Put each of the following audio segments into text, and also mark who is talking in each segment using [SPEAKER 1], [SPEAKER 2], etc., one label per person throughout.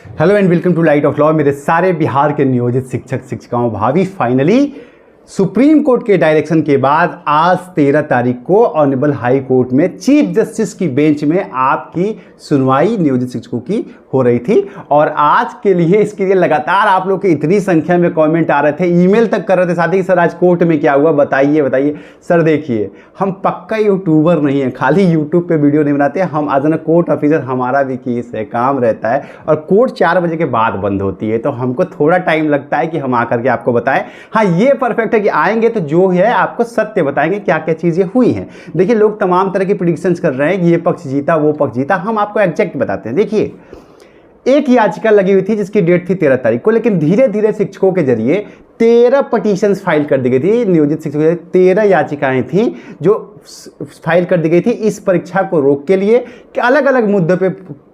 [SPEAKER 1] Hello and welcome to light of law. मेरे सारे बिहार के नियोजित शिक्षक शिक्षिकाओं भावी फाइनली सुप्रीम कोर्ट के डायरेक्शन के बाद आज 13 तारीख को ऑनरेबल हाई कोर्ट में चीफ जस्टिस की बेंच में आपकी सुनवाई नियोजित शिक्षकों की हो रही थी। और आज के लिए इसके लिए लगातार आप लोग के इतनी संख्या में कमेंट आ रहे थे, ईमेल तक कर रहे थे साथ ही सर आज कोर्ट में क्या हुआ बताइए बताइए। सर देखिए, हम पक्का यूट्यूबर नहीं है, खाली यूट्यूब पे वीडियो नहीं बनाते, हम एज एन कोर्ट ऑफिसर हमारा भी केस है, काम रहता है और कोर्ट 4 बजे के बाद बंद होती है, तो हमको थोड़ा टाइम लगता है कि हम आकर के आपको बताएं। हाँ, ये परफेक्ट है कि आएंगे तो जो है आपको सत्य बताएंगे, क्या क्या चीजें हुई हैं। देखिए, लोग तमाम तरह की प्रेडिक्शंस कर रहे हैं कि ये पक्ष जीता वो पक्ष जीता, हम आपको एग्जैक्ट बताते हैं। देखिए, एक याचिका लगी हुई थी जिसकी डेट थी 13 तारीख को, लेकिन धीरे धीरे शिक्षकों के जरिए 13 पिटीशंस फाइल कर दी गई थी। नियोजित शिक्षकों 13 याचिकाएं थी जो फाइल कर दी गई थी इस परीक्षा को रोक के लिए, कि अलग अलग मुद्दों पे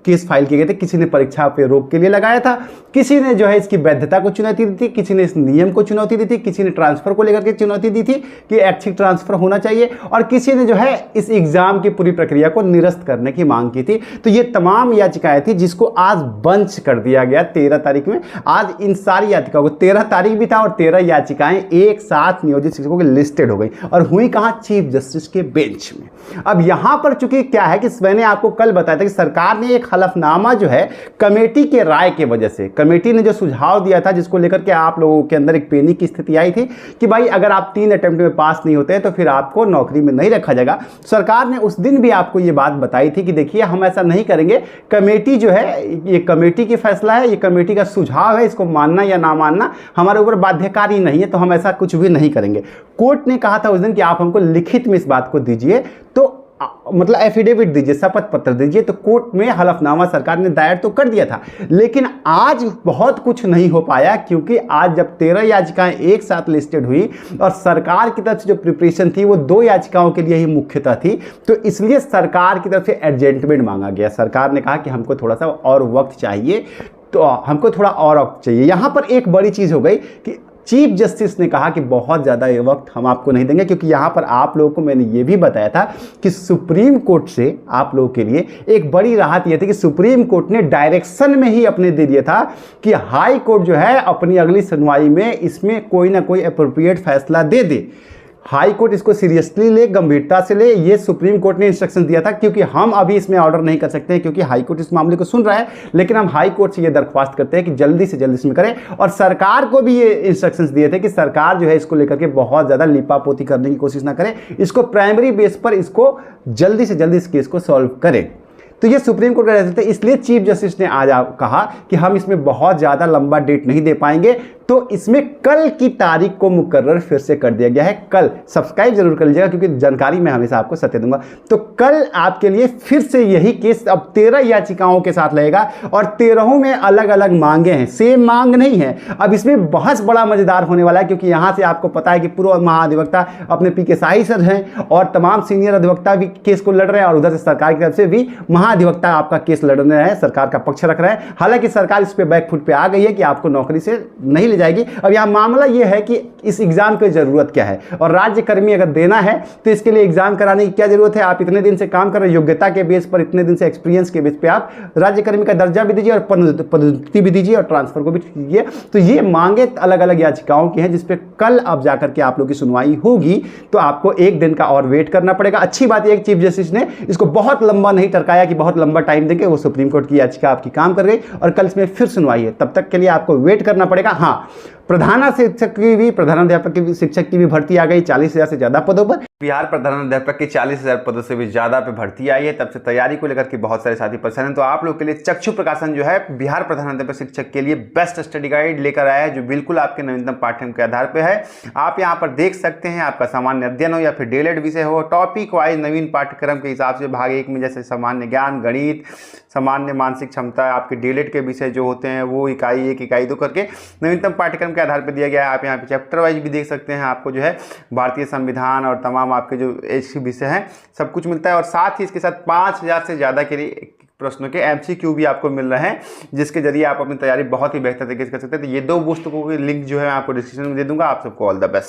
[SPEAKER 1] केस फाइल किए गए थे। किसी ने परीक्षा पे रोक के लिए लगाया था, किसी ने जो है इसकी वैधता को चुनौती दी थी, किसी ने इस नियम को चुनौती दी थी, किसी ने ट्रांसफर को लेकर के चुनौती दी थी कि ऐच्छिक ट्रांसफर होना चाहिए, और किसी ने जो है इस एग्जाम की पूरी प्रक्रिया को निरस्त करने की मांग की थी। तो ये तमाम याचिकाएं थी जिसको आज बंच कर दिया गया 13 तारीख में। आज इन सारी याचिकाओं को 13 तारीख भी था और 13 याचिकाएं एक साथ नियोजित शिक्षकों की लिस्टेड हो गई और हुई कहां? चीफ जस्टिस के बेंच में। अब यहां पर चूंकि क्या है कि मैंने आपको कल बताया था कि सरकार ने एक हलफनामा जो है कमेटी के राय के वजह से, कमेटी ने जो सुझाव दिया था जिसको लेकर के आप लोगों के अंदर एक पैनिक की स्थिति आई थी कि भाई अगर आप 3 अटेम्प्ट में पास नहीं होते तो फिर आपको नौकरी में नहीं रखा जाएगा। सरकार ने उस दिन भी आपको ये बात बताई थी कि देखिए हम ऐसा नहीं करेंगे, कमेटी जो है ये कमेटी की फैसला है, ये कमेटी का सुझाव है, इसको मानना या ना मानना हमारे ऊपर बाध्यकारी नहीं है, तो हम ऐसा कुछ भी नहीं करेंगे। कोर्ट ने कहा था उस दिन कि आप हमको लिखित में इस बात को दीजिए, तो मतलब एफिडेविट दीजिए, शपथ पत्र दीजिए। तो कोर्ट में हलफनामा सरकार ने दायर तो कर दिया था, लेकिन आज बहुत कुछ नहीं हो पाया, क्योंकि आज जब 13 याचिकाएं एक साथ लिस्टेड हुई और सरकार की तरफ से जो प्रिपरेशन थी वो 2 याचिकाओं के लिए ही मुख्यतः थी, तो इसलिए सरकार की तरफ से एडजमेंट मांगा गया। सरकार ने कहा कि हमको थोड़ा सा और वक्त चाहिए, तो हमको थोड़ा और वक्त चाहिए। यहां पर एक बड़ी चीज हो गई कि चीफ जस्टिस ने कहा कि बहुत ज़्यादा ये वक्त हम आपको नहीं देंगे, क्योंकि यहाँ पर आप लोगों को मैंने ये भी बताया था कि सुप्रीम कोर्ट से आप लोगों के लिए एक बड़ी राहत ये थी कि सुप्रीम कोर्ट ने डायरेक्शन में ही अपने दे दिया था कि हाई कोर्ट जो है अपनी अगली सुनवाई में इसमें कोई ना कोई अप्रोप्रिएट फैसला दे दे। हाई कोर्ट इसको सीरियसली ले, गंभीरता से ले, ये सुप्रीम कोर्ट ने इंस्ट्रक्शन दिया था, क्योंकि हम अभी इसमें ऑर्डर नहीं कर सकते हैं क्योंकि हाई कोर्ट इस मामले को सुन रहा है, लेकिन हम हाई कोर्ट से ये दरख्वास्त करते हैं कि जल्दी से जल्दी इसमें करें। और सरकार को भी ये इंस्ट्रक्शंस दिए थे कि सरकार जो है इसको लेकर के बहुत ज़्यादा लिपापोती करने की कोशिश ना करे, इसको प्राइमरी बेस पर इसको जल्दी से जल्दी इस केस को सॉल्व करे। तो ये सुप्रीम कोर्ट का रहते थे, इसलिए चीफ जस्टिस ने आज कहा कि हम इसमें बहुत ज़्यादा लंबा डेट नहीं दे पाएंगे, तो इसमें कल की तारीख को मुकर्रर फिर से कर दिया गया है। कल सब्सक्राइब जरूर कर लीजिएगा, क्योंकि जानकारी मैं हमेशा आपको सत्य दूंगा। तो कल आपके लिए फिर से यही केस अब 13 याचिकाओं के साथ लगेगा और 13 में अलग अलग मांगे हैं, सेम मांग नहीं है। अब इसमें बहस बड़ा मजेदार होने वाला है, क्योंकि यहां से आपको पता है कि पूर्व महाधिवक्ता अपने पीके साही सर हैं और तमाम सीनियर अधिवक्ता भी केस को लड़ रहे हैं, और उधर से सरकार की तरफ से भी महाधिवक्ता आपका केस लड़ रहे हैं, सरकार का पक्ष रख रहे हैं। हालांकि सरकार इस पे बैकफुट पे आ गई है कि आपको नौकरी से नहीं जाएगी। अब यहां मामला यह है कि इस एग्जाम की जरूरत क्या है, और राज्य कर्मी अगर देना है तो इसके लिए एग्जाम कराने की क्या जरूरत है? आप इतने दिन से काम कर रहे हैं, योग्यता के बेस पर, इतने दिन से एक्सपीरियंस के बेस पे आप राज्य कर्मी का दर्जा भी दीजिए और पदोन्नति भी दीजिए और ट्रांसफर को भी कीजिए। तो ये मांगे अलग अलग याचिकाओं की हैं, जिसपे कल अब जाकर के आप लोग की सुनवाई होगी, तो आपको एक दिन का और वेट करना पड़ेगा। अच्छी बात यह चीफ जस्टिस ने इसको बहुत लंबा नहीं टरकाया कि बहुत लंबा टाइम देंगे, वो सुप्रीम कोर्ट की याचिका आपकी काम कर गई और कल इसमें फिर सुनवाई है, तब तक के लिए आपको वेट करना पड़ेगा। हाँ, प्रधानाध्यापक की शिक्षक की भी भर्ती आ गई 40,000 से ज्यादा पदों पर। बिहार प्रधानाध्यापक की 40,000 पदों से भी ज्यादा पे भर्ती आई है, तब से तैयारी को लेकर के बहुत सारे साथी परेशान हैं। तो आप लोग के लिए चक्षु प्रकाशन जो है बिहार प्रधानाध्यापक शिक्षक के लिए बेस्ट स्टडी गाइड लेकर आया है, जो बिल्कुल आपके नवीनतम पाठ्यक्रम के आधार पर है। आप यहाँ पर देख सकते हैं, आपका सामान्य अध्ययन हो या फिर डीएलएड विषय हो, टॉपिक वाइज नवीन पाठ्यक्रम के हिसाब से भाग 1 में जैसे सामान्य ज्ञान, गणित, सामान्य मानसिक क्षमता, आपके डीएलएड के विषय जो होते हैं वो इकाई 1 इकाई 2 करके नवीनतम पाठ्यक्रम के आधार पर दिया गया है। आप यहाँ पे चैप्टर वाइज भी देख सकते हैं, आपको जो है भारतीय संविधान और तमाम आपके जो ऐसे विषय हैं सब कुछ मिलता है, और साथ ही इसके साथ 5,000 से ज़्यादा के लिए प्रश्नों के एमसीक्यू भी आपको मिल रहे हैं, जिसके जरिए आप अपनी तैयारी बहुत ही बेहतर तरीके से कर सकते हैं। तो ये 2 पुस्तकों के लिंक जो है आपको डिस्क्रिप्शन में दे दूंगा। आप सबको ऑल द बेस्ट।